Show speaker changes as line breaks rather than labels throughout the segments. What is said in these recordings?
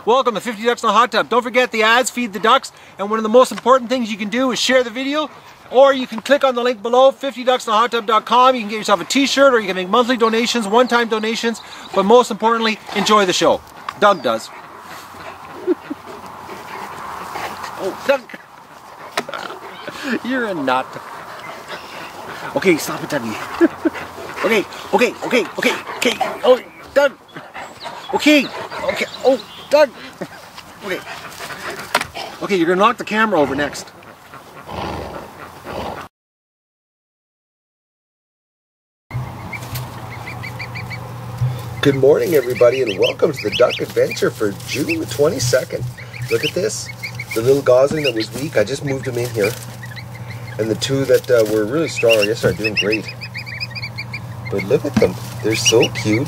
Welcome to 50 Ducks in a Hot Tub. Don't forget the ads feed the ducks, and one of the most important things you can do is share the video, or you can click on the link below, 50ducksinahottub.com. You can get yourself a t-shirt, or you can make monthly donations, one-time donations, but most importantly, enjoy the show. Doug does. Oh, Doug! You're a nut. Okay, stop it, Dougie. Okay. Oh, Doug. Okay. Oh, Doug. Okay. Okay, you're gonna knock the camera over next.
Good morning, everybody, and welcome to the Duck Adventure for June the 22nd. Look at this. The little gosling that was weak, I just moved him in here. And the two that were really strong, I guess, are doing great. But look at them. They're so cute.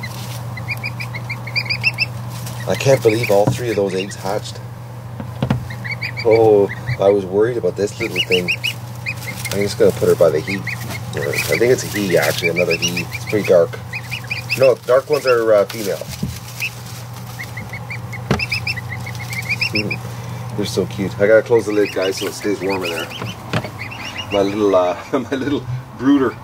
I can't believe all three of those eggs hatched. Oh, I was worried about this little thing. I'm just going to put her by the he. I think it's a he, actually, another he. It's pretty dark. No, dark ones are female. They're so cute. I gotta close the lid, guys, so it stays warm in there. My little brooder.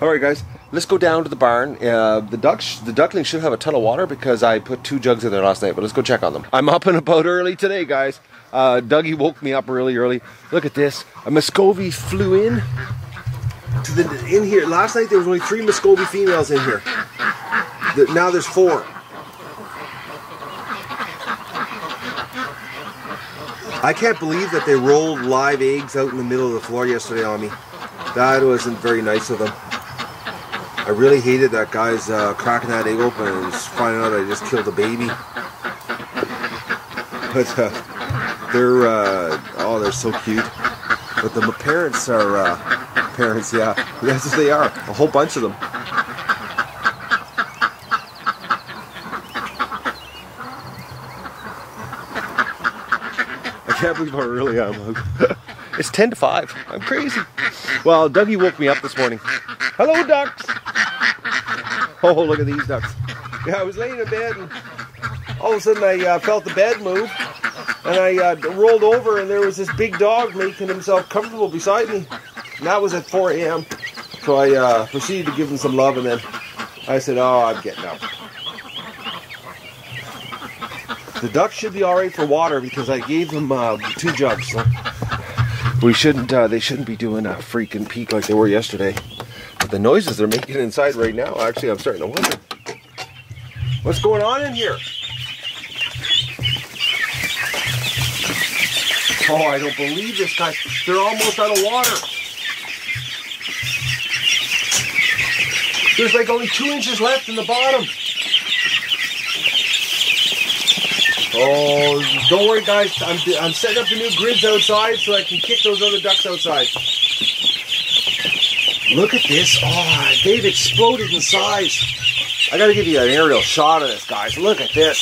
All right, guys, let's go down to the barn. The ducklings should have a ton of water because I put 2 jugs in there last night. But let's go check on them. I'm up and about early today, guys. Dougie woke me up really. Look at this. A Muscovy flew in here. Last night there was only 3 Muscovy females in here. Now there's 4. I can't believe that they rolled live eggs out in the middle of the floor yesterday on me. That wasn't very nice of them. I really hated that guy's cracking that egg open and just finding out I just killed a baby. But they're so cute. But the parents are parents, yeah. That's what they are. A whole bunch of them. I can't believe how early I am. It's 10 to 5. I'm crazy. Well, Dougie woke me up this morning. Hello, ducks. Oh, look at these ducks. Yeah, I was laying in bed and all of a sudden I felt the bed move. And I rolled over and there was this big dog making himself comfortable beside me. And that was at 4 a.m. So I proceeded to give him some love and then I said, oh, I'm getting up. The ducks should be alright for water because I gave them 2 jugs. So they shouldn't be doing a freaking peak like they were yesterday. But the noises they're making inside right now, actually, I'm starting to wonder. What's going on in here? Oh, I don't believe this, guys. They're almost out of water. There's like only 2 inches left in the bottom. Oh, don't worry, guys. I'm setting up the new grids outside so I can kick those other ducks outside. Look at this. Oh, they've exploded in size. I gotta give you an aerial shot of this, guys. Look at this.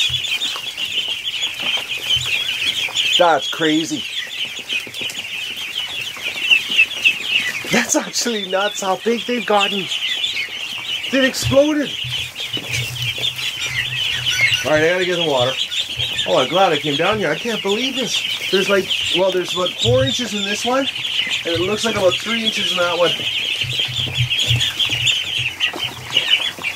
That's crazy. That's actually nuts how big they've gotten. They've exploded. Alright, I gotta get some water. Oh, I'm glad I came down here. I can't believe this. There's about 4 inches in this one, and it looks like about 3 inches in that one.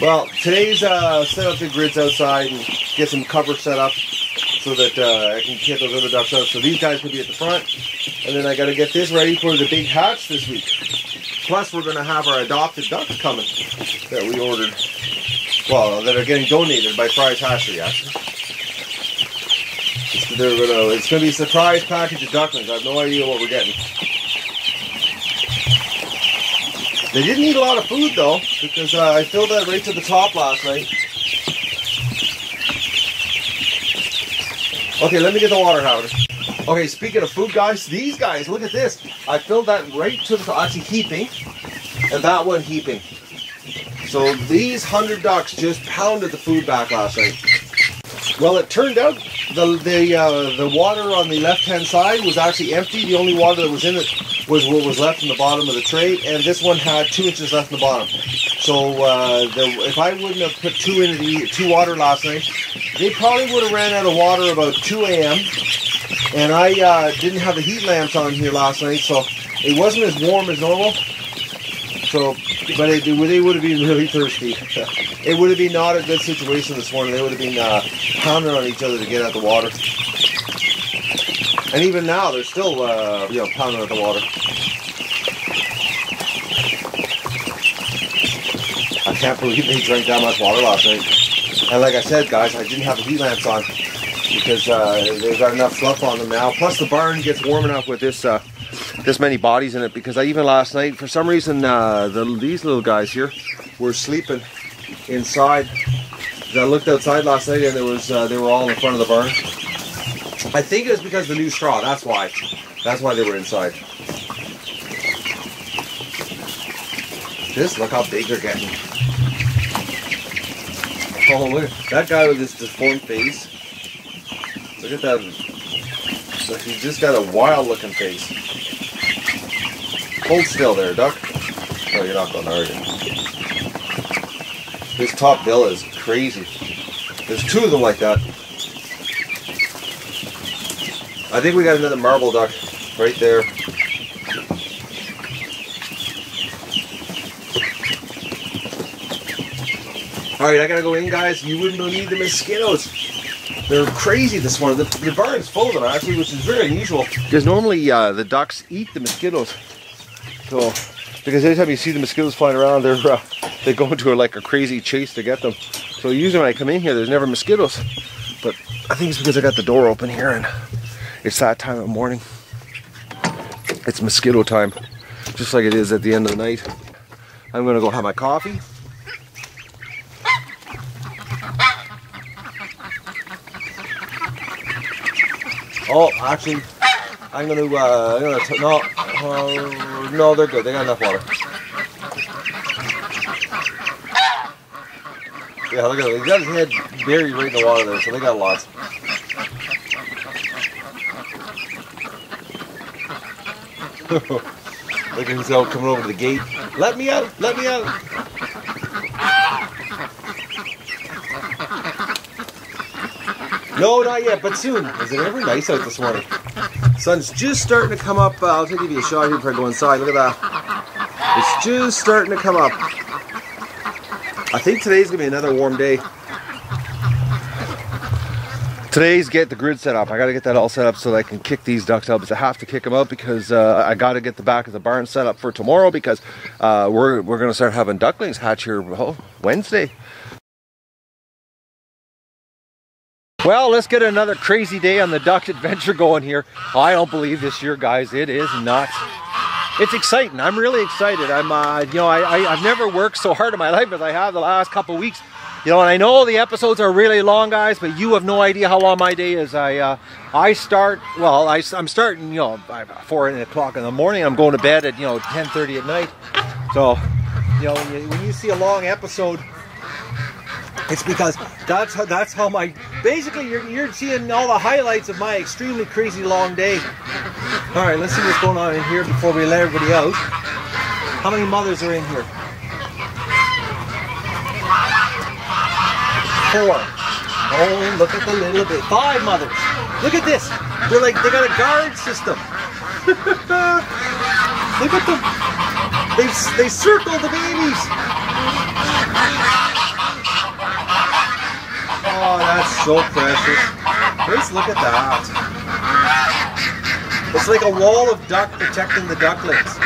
Well, today's set up the grids outside and get some cover set up so that I can get those other ducks out. So these guys can be at the front, and then I got to get this ready for the big hatch this week. Plus, we're going to have our adopted ducks coming that we ordered. Well, that are getting donated by Fry's Hatchery, actually. It's going to be a surprise package of ducklings. I have no idea what we're getting. They didn't eat a lot of food, though, because I filled that right to the top last night. Okay, let me get the water, Howard. Okay, speaking of food, guys, these guys, look at this. I filled that right to the top, actually heaping, and that one heaping. So these 100 ducks just pounded the food back last night. Well, it turned out the water on the left-hand side was actually empty. The only water that was in it was what was left in the bottom of the tray, and this one had 2 inches left in the bottom. So if I wouldn't have put two water last night, they probably would have ran out of water about 2 a.m. And I didn't have the heat lamps on here last night, so it wasn't as warm as normal. So, but they would have been really thirsty. It would have been not a good situation this morning. They would have been pounding on each other to get at the water. And even now, they're still pounding at the water. I can't believe they drank that much water last night. And like I said, guys, I didn't have the heat lamps on because they've got enough fluff on them now. Plus, the barn gets warm enough with this many bodies in it, because even last night, for some reason, these little guys here were sleeping inside. I looked outside last night and they were all in front of the barn. I think it was because of the new straw. That's why they were inside. Just look how big they're getting. Oh, look at that guy with this deformed face. Look at that. Look, he's just got a wild looking face. Hold still there, duck. Oh, you're not going to argue. This top bill is crazy. There's two of them like that. I think we got another marble duck right there. Alright, I gotta go in, guys. You wouldn't believe the mosquitoes. They're crazy this morning. The barn's full of them, actually, which is very unusual. Because normally the ducks eat the mosquitoes. So, because anytime you see the mosquitoes flying around, they go into like a crazy chase to get them. So usually when I come in here, there's never mosquitoes. But I think it's because I got the door open here and it's that time of morning. It's mosquito time, just like it is at the end of the night. I'm gonna go have my coffee. Oh, actually, I'm gonna no, they're good. They got enough water. Yeah, look at him. He's got his head buried right in the water there, so they got lots. Look at himself coming over to the gate. Let me out! Let me out! No, not yet, but soon. Is it ever nice out this morning? Sun's just starting to come up. I'll give you a shot here before I go inside. Look at that. It's just starting to come up. I think today's going to be another warm day. Today's get the grid set up. I got to get that all set up so that I can kick these ducks out. Because I have to kick them out because I got to get the back of the barn set up for tomorrow, because we're going to start having ducklings hatch here Wednesday. Well, let's get another crazy day on the duck adventure going here. I don't believe this year, guys. It is nuts. It's exciting. I'm really excited. I've never worked so hard in my life as I have the last couple of weeks. And I know the episodes are really long, guys, but you have no idea how long my day is. I'm starting, at 4 o'clock in the morning. I'm going to bed at, 10:30 at night. So, when you see a long episode, it's because that's how my, basically you're seeing all the highlights of my extremely crazy long day. All right, let's see what's going on in here before we let everybody out. How many mothers are in here? 4. Oh, look at the little bit. 5 mothers. Look at this. They got a guard system. Look at them. They circle the babies. Oh, that's so precious. Let's look at that. It's like a wall of duck protecting the ducklings.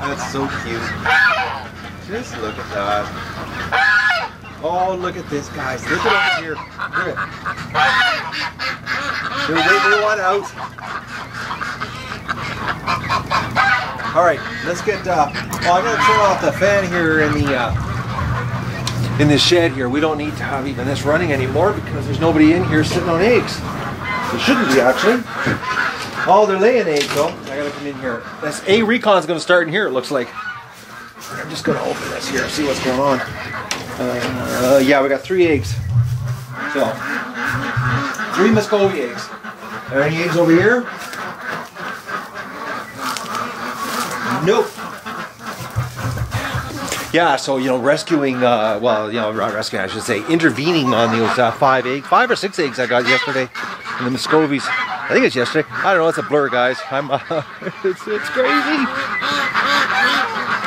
That's so cute. Just look at that. Oh, look at this, guys. Look at over here. Look at it. They want out. All right, let's get. I'm gonna turn off the fan here in this shed here. We don't need to have even this running anymore because there's nobody in here sitting on eggs. There shouldn't be, actually. Oh, they're laying eggs though. I gotta come in here. This A recon's gonna start in here, it looks like. I'm just gonna open this here, see what's going on. Yeah, we got 3 eggs. So, 3 Muscovy eggs. Are there any eggs over here?
Nope. Yeah, so, you know, rescuing, well, you know, not rescuing, I should say, intervening on those 5 or 6 eggs I got yesterday in the Muscovies. I think it's yesterday. I don't know, it's a blur, guys. It's crazy.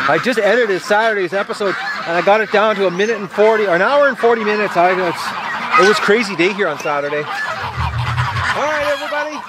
I just edited Saturday's episode, and I got it down to an hour and 40 minutes. It was a crazy day here on Saturday. All right, everybody.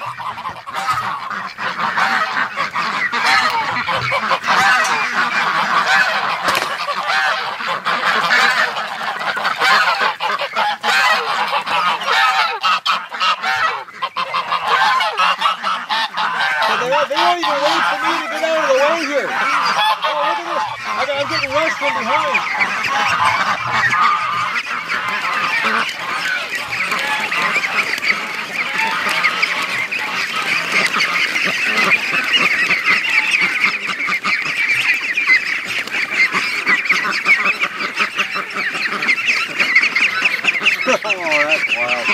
They won't even wait for me to get out of the way here. Oh, look at this. I'm getting rushed from behind. Oh, that's wild.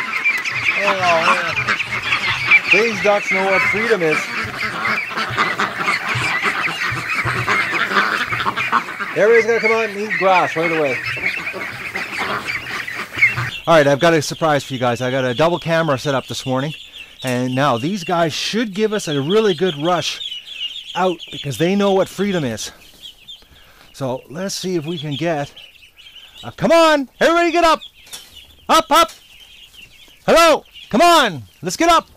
Oh, man. These ducks know what freedom is. Everybody's gonna come out and eat grass right away. Alright, I've got a surprise for you guys. I got a double camera set up this morning, and now these guys should give us a really good rush out because they know what freedom is. So let's see if we can get come on, everybody get up! Up, up! Hello! Come on! Let's get up!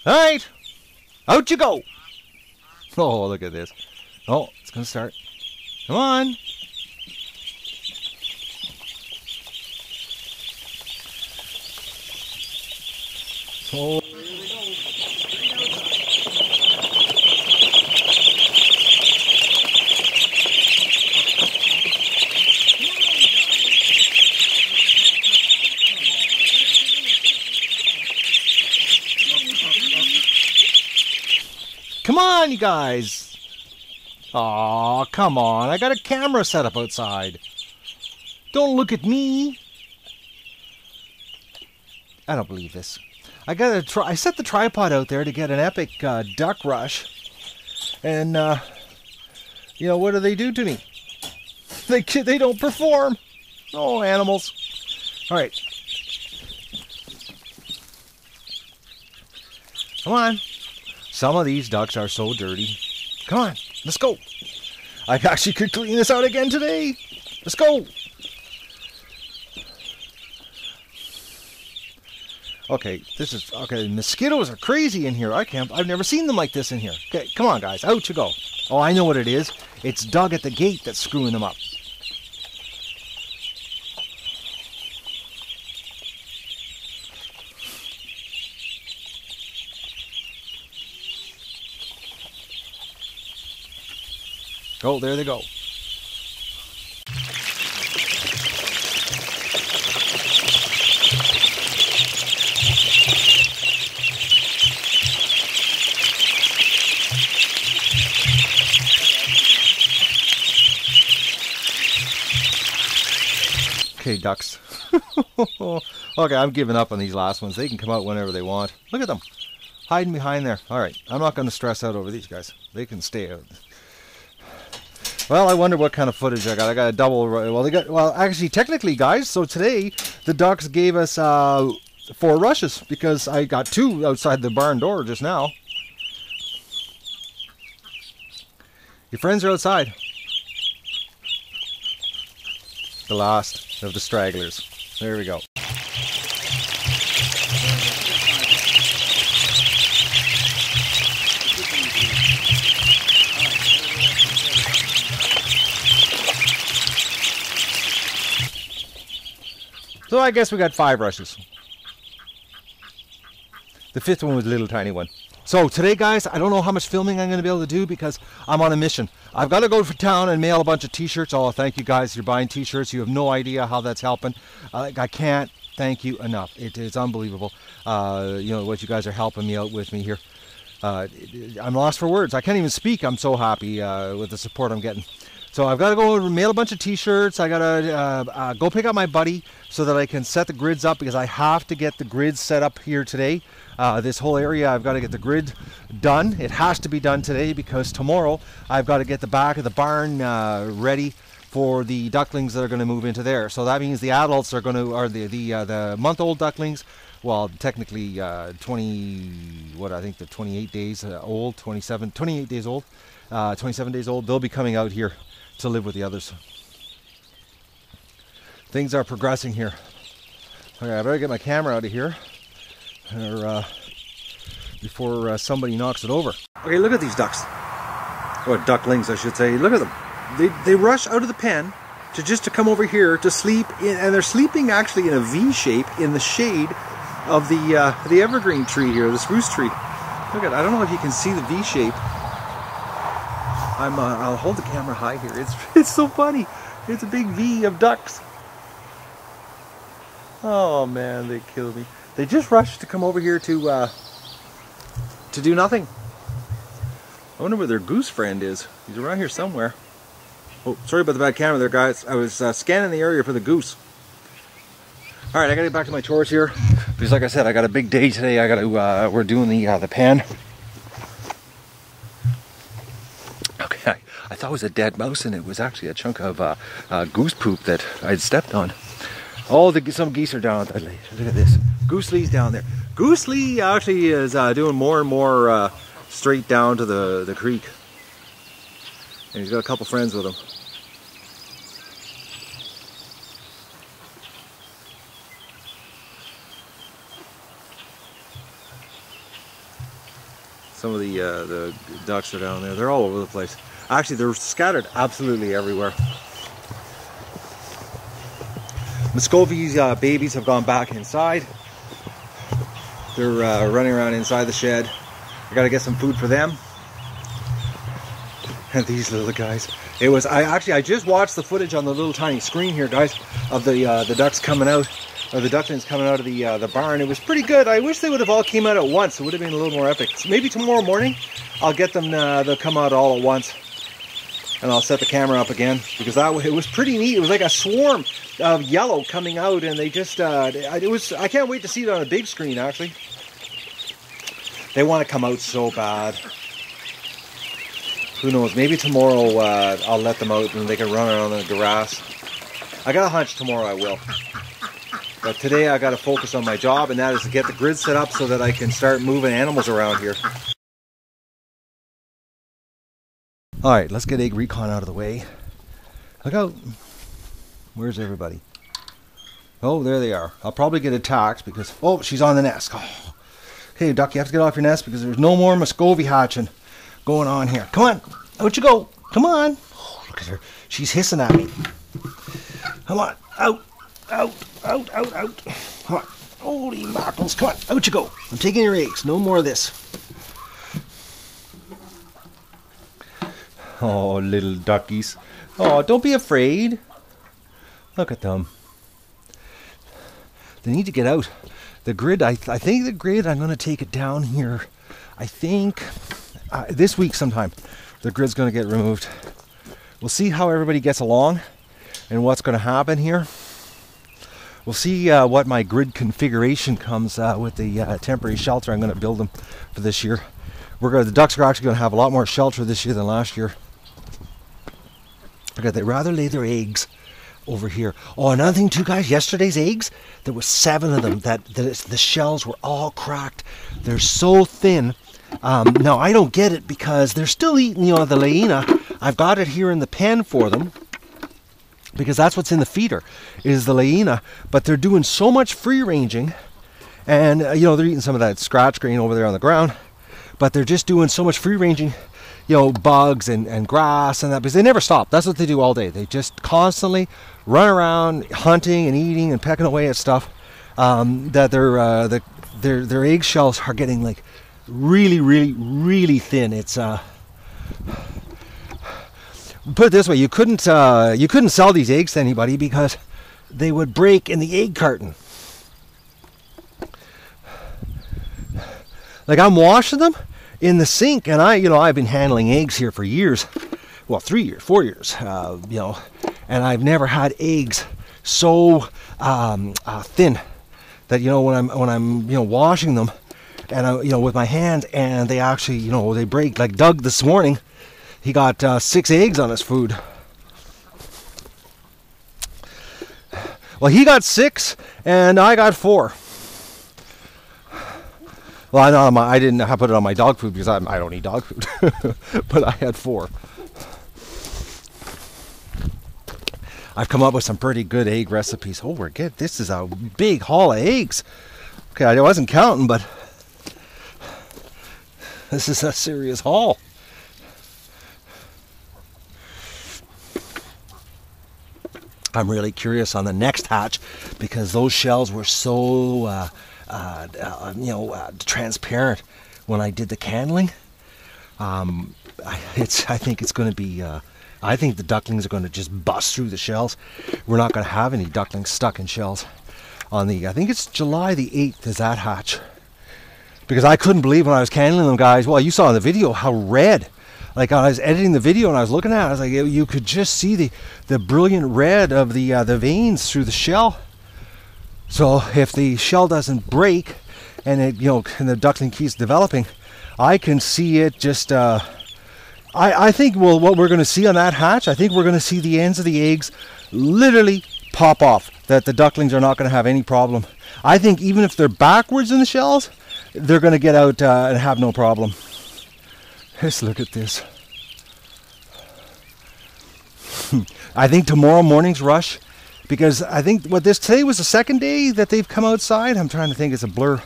Alright! Out you go! Oh, look at this. Oh, it's going to start. Come on. Oh. Come on, you guys. Aw, come on. I got a camera set up outside. Don't look at me. I don't believe this. I set the tripod out there to get an epic duck rush. And, you know, what do they do to me? They don't perform. Oh, animals. All right. Come on. Some of these ducks are so dirty. Come on, let's go. I actually could clean this out again today. Let's go. Okay, mosquitoes are crazy in here. I've never seen them like this in here. Okay, come on guys, out you go. Oh, I know what it is. It's Doug at the gate that's screwing them up. Oh, there they go. Okay, ducks. Okay, I'm giving up on these last ones. They can come out whenever they want. Look at them. Hiding behind there. All right, I'm not going to stress out over these guys. They can stay out. Well, I wonder what kind of footage I got. I got a double. Well, actually, technically, guys. So today, the ducks gave us 4 rushes because I got 2 outside the barn door just now. Your friends are outside. The last of the stragglers. There we go. So I guess we got 5 rushes. The 5th one was a little tiny one. So today, guys, I don't know how much filming I'm going to be able to do because I'm on a mission. I've got to go for town and mail a bunch of t-shirts. Oh, thank you guys. You're buying t-shirts. You have no idea how that's helping. I can't thank you enough. It is unbelievable. You know, what you guys are helping me out with me here. I'm lost for words. I can't even speak. I'm so happy with the support I'm getting. So So I've got to go mail a bunch of t-shirts. I got to go pick up my buddy so that I can set the grids up, because I have to get the grids set up here today. This whole area, I've got to get the grid done. It has to be done today because tomorrow I've got to get the back of the barn ready for the ducklings that are going to move into there. So that means the adults are going to, or the month-old ducklings, well, technically 28 days old, 28 days old, 27 days old, they'll be coming out here to live with the others. Things are progressing here. Okay, I better get my camera out of here before somebody knocks it over. Okay, look at these ducks. Or ducklings, I should say. Look at them. They rush out of the pen to come over here to sleep, and they're sleeping actually in a V shape in the shade of the evergreen tree here, the spruce tree. Look at, I don't know if you can see the V shape. I'll hold the camera high here. It's so funny. It's a big V of ducks. Oh man, they killed me. They just rushed to come over here to do nothing. I wonder where their goose friend is. He's around here somewhere. Oh, sorry about the bad camera there, guys. I was scanning the area for the goose. All right, I gotta get back to my chores here because, like I said, I got a big day today. We're doing the pan. Okay, I thought it was a dead mouse, and it was actually a chunk of goose poop that I'd stepped on. Oh, some geese are down at that lake. Look at this. Goose Lee's down there. Goose Lee actually is doing more and more straight down to the creek. And he's got a couple friends with him. Some of the ducks are down there. They're all over the place. Actually, they're scattered absolutely everywhere. Muscovy's babies have gone back inside. They're running around inside the shed. I gotta get some food for them. And these little guys. I just watched the footage on the little tiny screen here, guys, of the ducks coming out, or the ducklings coming out of the barn. It was pretty good. I wish they would have all came out at once. It would have been a little more epic. So maybe tomorrow morning I'll get them. They'll come out all at once, and I'll set the camera up again, because it was pretty neat. It was like a swarm of yellow coming out, and they just I can't wait to see it on a big screen. Actually, they want to come out so bad. Who knows? Maybe tomorrow I'll let them out and they can run around the grass. I got a hunch tomorrow I will. But today I got to focus on my job, and that is to get the grid set up so that I can start moving animals around here. Alright, let's get egg recon out of the way. Look out. Where's everybody? Oh, there they are. I'll probably get attacked because... Oh, she's on the nest. Oh. Okay, duck, you have to get off your nest because there's no more Muscovy hatching going on here. Come on, out you go. Come on. Oh, look at her. She's hissing at me. Come on, out, out, out, out, out. Come on. Holy mackerels. Come on, out you go. I'm taking your eggs. No more of this. Oh, little duckies. Oh, don't be afraid. Look at them. They need to get out. The grid, I think the grid, I'm going to take it down here. I think... this week sometime the grid's going to get removed. We'll see how everybody gets along and what's going to happen here. We'll see what my grid configuration comes with the temporary shelter I'm going to build them for this year. The ducks are actually going to have a lot more shelter this year than last year. Okay, they'd rather lay their eggs over here. Oh, another thing too, guys, yesterday's eggs, there was 7 of them that the shells were all cracked. They're so thin. Now I don't get it because they're still eating, the laina. I've got it here in the pen for them because that's what's in the feeder is the laina, but they're doing so much free ranging, and they're eating some of that scratch grain over there on the ground, but they're just doing so much free ranging, bugs and grass and that, because they never stop. That's what they do all day. They just constantly run around hunting and eating and pecking away at stuff, that their egg shells are getting like really, really, really thin. It's put it this way, you couldn't sell these eggs to anybody because they would break in the egg carton. Like, I'm washing them in the sink, and I've been handling eggs here for years, well, 3 years, 4 years, you know, and I've never had eggs so thin that, you know, when I'm you know, washing them, and I, you know, with my hands, and they actually, you know, they break. Like Doug this morning, he got 6 eggs on his food. Well, he got 6 and I got 4. Well, I didn't put it on my dog food because I don't eat dog food, but I had 4. I've come up with some pretty good egg recipes. Oh, we're good. This is a big haul of eggs. Okay, I wasn't counting, but this is a serious haul. I'm really curious on the next hatch because those shells were so you know, transparent when I did the candling. I think it's going to be. I think the ducklings are going to just bust through the shells. We're not going to have any ducklings stuck in shells on the. I think it's July the 8th is that hatch. Because I couldn't believe when I was candling them, guys. Well, you saw in the video how red. Like I was editing the video and I was looking at it, I was like, you could just see the brilliant red of the veins through the shell. So if the shell doesn't break and it, you know, and the duckling keeps developing, I can see it just. I think, well, what we're going to see on that hatch, I think we're going to see the ends of the eggs literally pop off. That the ducklings are not going to have any problem. I think even if they're backwards in the shells, they're going to get out and have no problem. Let's look at this. I think tomorrow morning's rush, because I think today was the second day that they've come outside. I'm trying to think, it's a blur.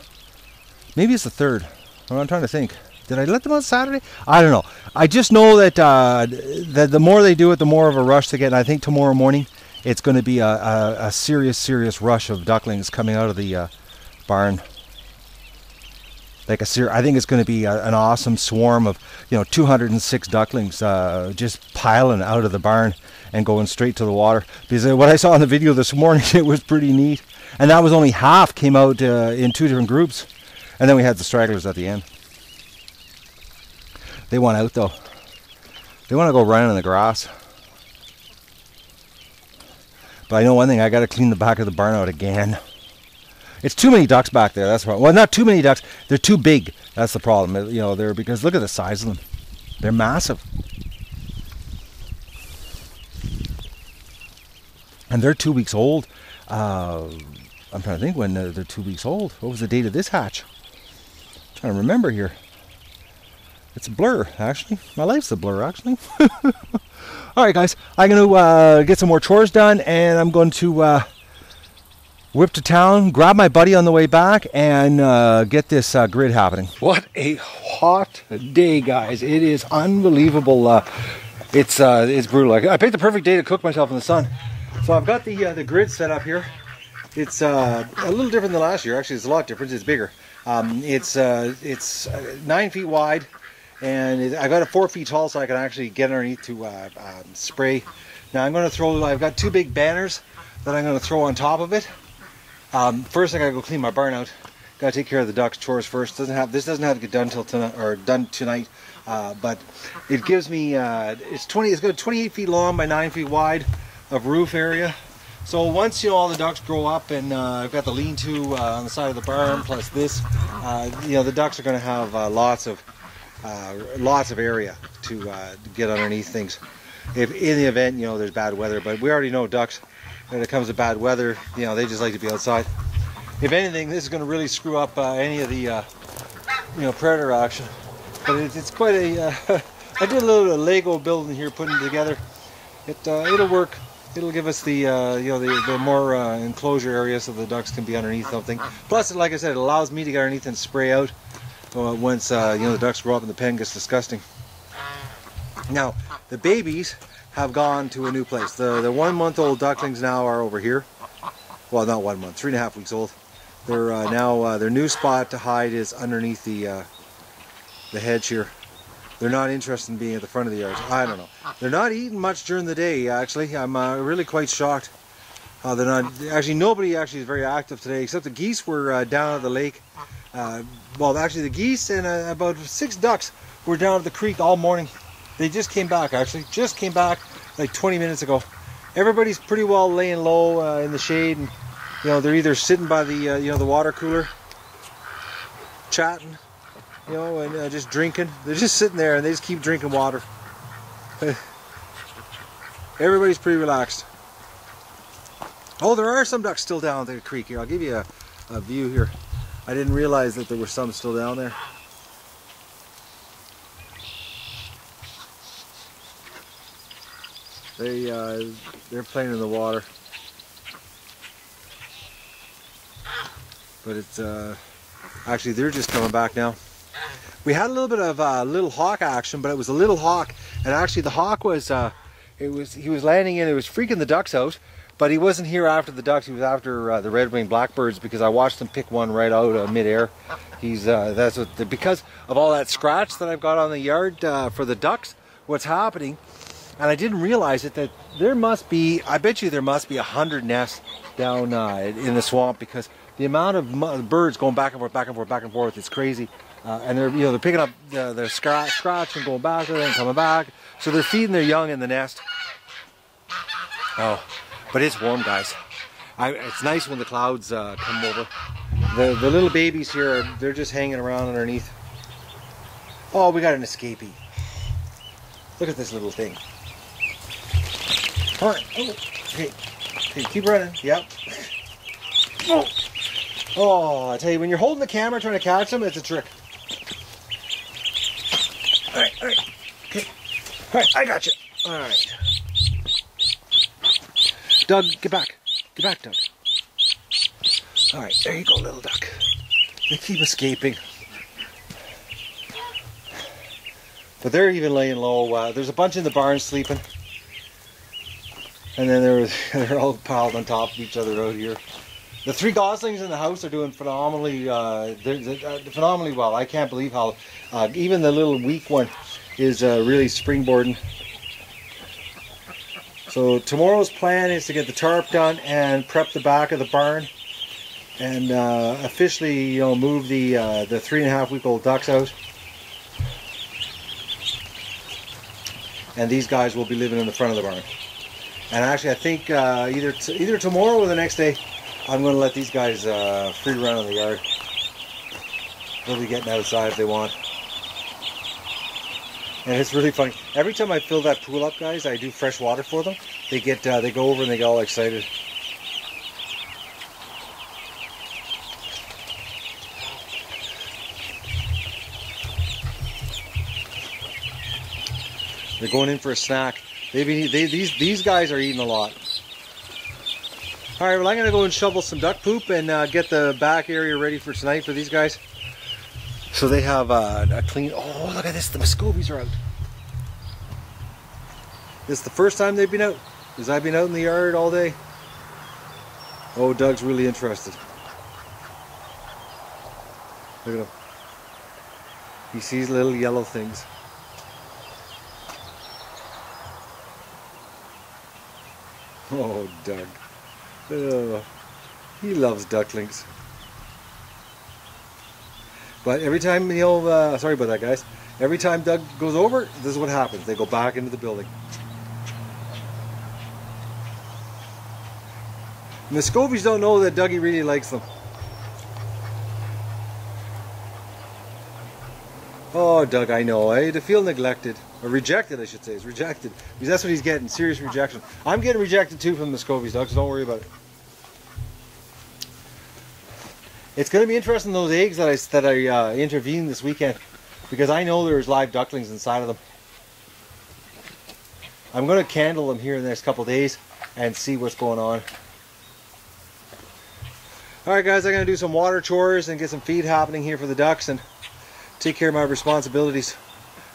Maybe it's the third. I'm trying to think. Did I let them out Saturday? I don't know. I just know that that the more they do it, the more of a rush they get. And I think tomorrow morning it's going to be a serious rush of ducklings coming out of the barn. Like I think it's going to be an awesome swarm of, you know, 206 ducklings just piling out of the barn and going straight to the water. Because what I saw in the video this morning, it was pretty neat. And that was only half came out in 2 different groups. And then we had the stragglers at the end. They want out though. They want to go running in the grass. But I know one thing, I got to clean the back of the barn out again. It's too many ducks back there. That's the problem. Well, not too many ducks. They're too big. That's the problem. You know, because look at the size of them. They're massive. And they're 2 weeks old. I'm trying to think when they're 2 weeks old. What was the date of this hatch? I'm trying to remember here. It's a blur, actually. My life's a blur, actually. All right, guys. I'm going to get some more chores done, and I'm going to whip to town, grab my buddy on the way back, and get this grid happening. What a hot day, guys. It is unbelievable. It's brutal. I picked the perfect day to cook myself in the sun. So I've got the grid set up here. It's a little different than last year. Actually, it's a lot different. It's bigger. It's 9 feet wide. And I got it 4 feet tall, so I can actually get underneath to spray. Now I'm going to throw. I've got 2 big banners that I'm going to throw on top of it. First, I got to go clean my barn out. Got to take care of the ducks' chores first. This doesn't have to get done till tonight, or done tonight. But it gives me. It's got 28 feet long by 9 feet wide of roof area. So once, you know, all the ducks grow up, and I've got the lean-to on the side of the barn, plus this, you know, the ducks are going to have lots of area to get underneath things. If in the event, you know, there's bad weather, but we already know ducks, when it comes to bad weather, you know, they just like to be outside. If anything, this is going to really screw up any of the, you know, predator action. But it's quite a. I did a little bit of Lego building here, putting it together. It'll work. It'll give us the, you know, the more enclosure area so the ducks can be underneath something. Plus, like I said, it allows me to get underneath and spray out. Once you know, the ducks grow up and the pen gets disgusting. Now the babies have gone to a new place. The 1 month old ducklings now are over here. Well, not 1 month, 3.5 weeks old. They're now their new spot to hide is underneath the hedge here. They're not interested in being at the front of the yard. I don't know. They're not eating much during the day. Actually, I'm really quite shocked. They're not. Actually, nobody actually is very active today, except the geese were down at the lake. Well, actually, the geese and about 6 ducks were down at the creek all morning. They just came back, actually. Just came back like 20 minutes ago. Everybody's pretty well laying low in the shade, and you know, they're either sitting by the you know, the water cooler, chatting, you know, and just drinking. They're just sitting there and they just keep drinking water. Everybody's pretty relaxed. Oh, there are some ducks still down the creek here. I'll give you a view here. I didn't realize that there were some still down there. They're playing in the water. But it's actually, they're just coming back now. We had a little bit of little hawk action, but it was a little hawk, and actually the hawk was he was landing in. It was freaking the ducks out, but he wasn't here after the ducks. He was after the red-winged blackbirds, because I watched him pick one right out mid-air. He's that's what because of all that scratch that I've got on the yard for the ducks. What's happening? And I didn't realize it, that there must be, I bet you there must be 100 nests down in the swamp, because the amount of birds going back and forth, back and forth, back and forth, it's crazy. And they're, you know, they're picking up the scratch and going back and then coming back. So they're feeding their young in the nest. Oh, but it's warm, guys. It's nice when the clouds come over. The little babies here, they're just hanging around underneath. Oh, we got an escapee. Look at this little thing. Come on. Oh, okay. Okay, keep running. Yep. Oh. Oh, I tell you, when you're holding the camera trying to catch them, it's a trick. Alright, alright. Okay. Alright, I got you. Alright. Doug, get back. Get back, Doug. Alright, there you go, little duck. They keep escaping. But they're even laying low. There's a bunch in the barn sleeping. And then they're all piled on top of each other out here. The 3 goslings in the house are doing phenomenally phenomenally well. I can't believe how even the little weak one is really springboarding. So tomorrow's plan is to get the tarp done and prep the back of the barn, and officially, you know, move the 3.5-week-old ducks out. And these guys will be living in the front of the barn. And actually, I think either tomorrow or the next day, I'm going to let these guys free run in the yard. They'll be getting outside if they want. And it's really funny. Every time I fill that pool up, guys, I do fresh water for them. They go over and they get all excited. They're going in for a snack. These guys are eating a lot. All right, well, I'm going to go and shovel some duck poop and get the back area ready for tonight for these guys. So they have a clean... Oh, look at this. The Muscovies are out. This is the first time they've been out, because I've been out in the yard all day. Oh, Doug's really interested. Look at him. He sees little yellow things. Oh, Doug. Oh, he loves ducklings. But every time, you know, sorry about that, guys. Every time Doug goes over, this is what happens. They go back into the building. And the Muscovies don't know that Dougie really likes them. Oh, Doug, I know. To feel neglected. Or rejected, I should say. It's rejected. Because that's what he's getting. Serious rejection. I'm getting rejected too from the Muscovies, Doug, so don't worry about it. It's going to be interesting, those eggs that I intervened this weekend, because I know there's live ducklings inside of them. I'm going to candle them here in the next couple of days and see what's going on. Alright guys, I'm going to do some water chores and get some feed happening here for the ducks and take care of my responsibilities.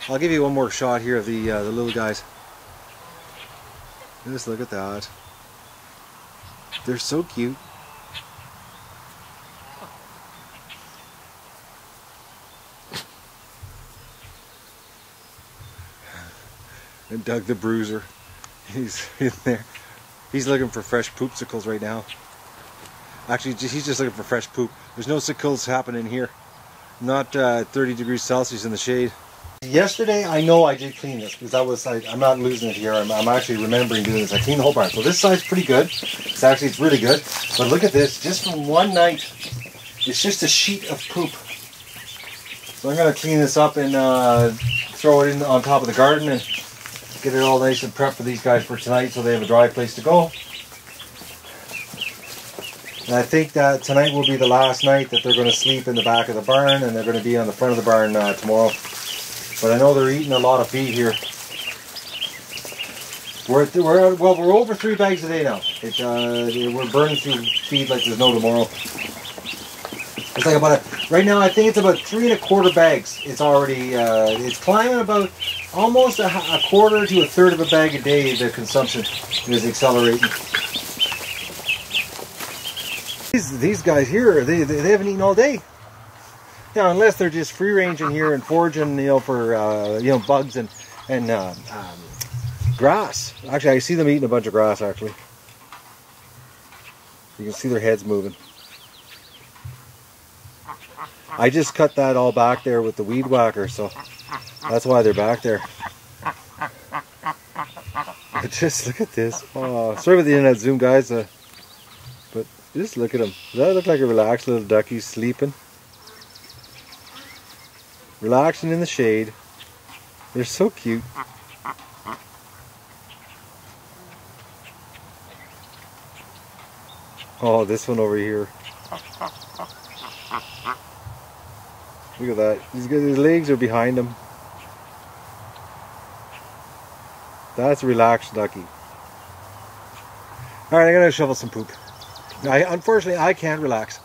I'll give you one more shot here of the little guys. Just look at that. They're so cute. And Doug the Bruiser, he's in there. He's looking for fresh poopsicles right now. Actually, he's just looking for fresh poop. There's no sickles happening here. Not 30 degrees Celsius in the shade. Yesterday, I know I did clean this because I'm not losing it here. I'm actually remembering doing this. I cleaned the whole barn. So this side's pretty good. It's really good. But look at this. Just from one night, it's just a sheet of poop. So I'm going to clean this up and throw it in on top of the garden and get it all nice and prepped for these guys for tonight so they have a dry place to go. And I think that tonight will be the last night that they're going to sleep in the back of the barn, and they're going to be on the front of the barn tomorrow. But I know they're eating a lot of feed here. We're over 3 bags a day now. We're burning through feed like there's no tomorrow. It's like right now I think it's about 3 1/4 bags. It's already, it's climbing about almost a quarter to a third of a bag a day. The consumption is accelerating. These guys here, they haven't eaten all day. Now, unless they're just free ranging here and foraging, for bugs and grass. Actually, I see them eating a bunch of grass. Actually, you can see their heads moving. I just cut that all back there with the weed whacker, so that's why they're back there. But just look at this. Oh, sorry about the internet zoom, guys. But just look at them. Does that look like a relaxed little ducky sleeping? Relaxing in the shade. They're so cute. Oh, this one over here. Look at that. His legs are behind him. That's a relaxed ducky. Alright, I gotta shovel some poop. Unfortunately, I can't relax.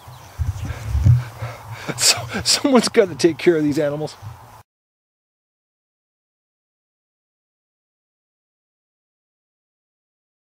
So, someone's got to take care of these animals.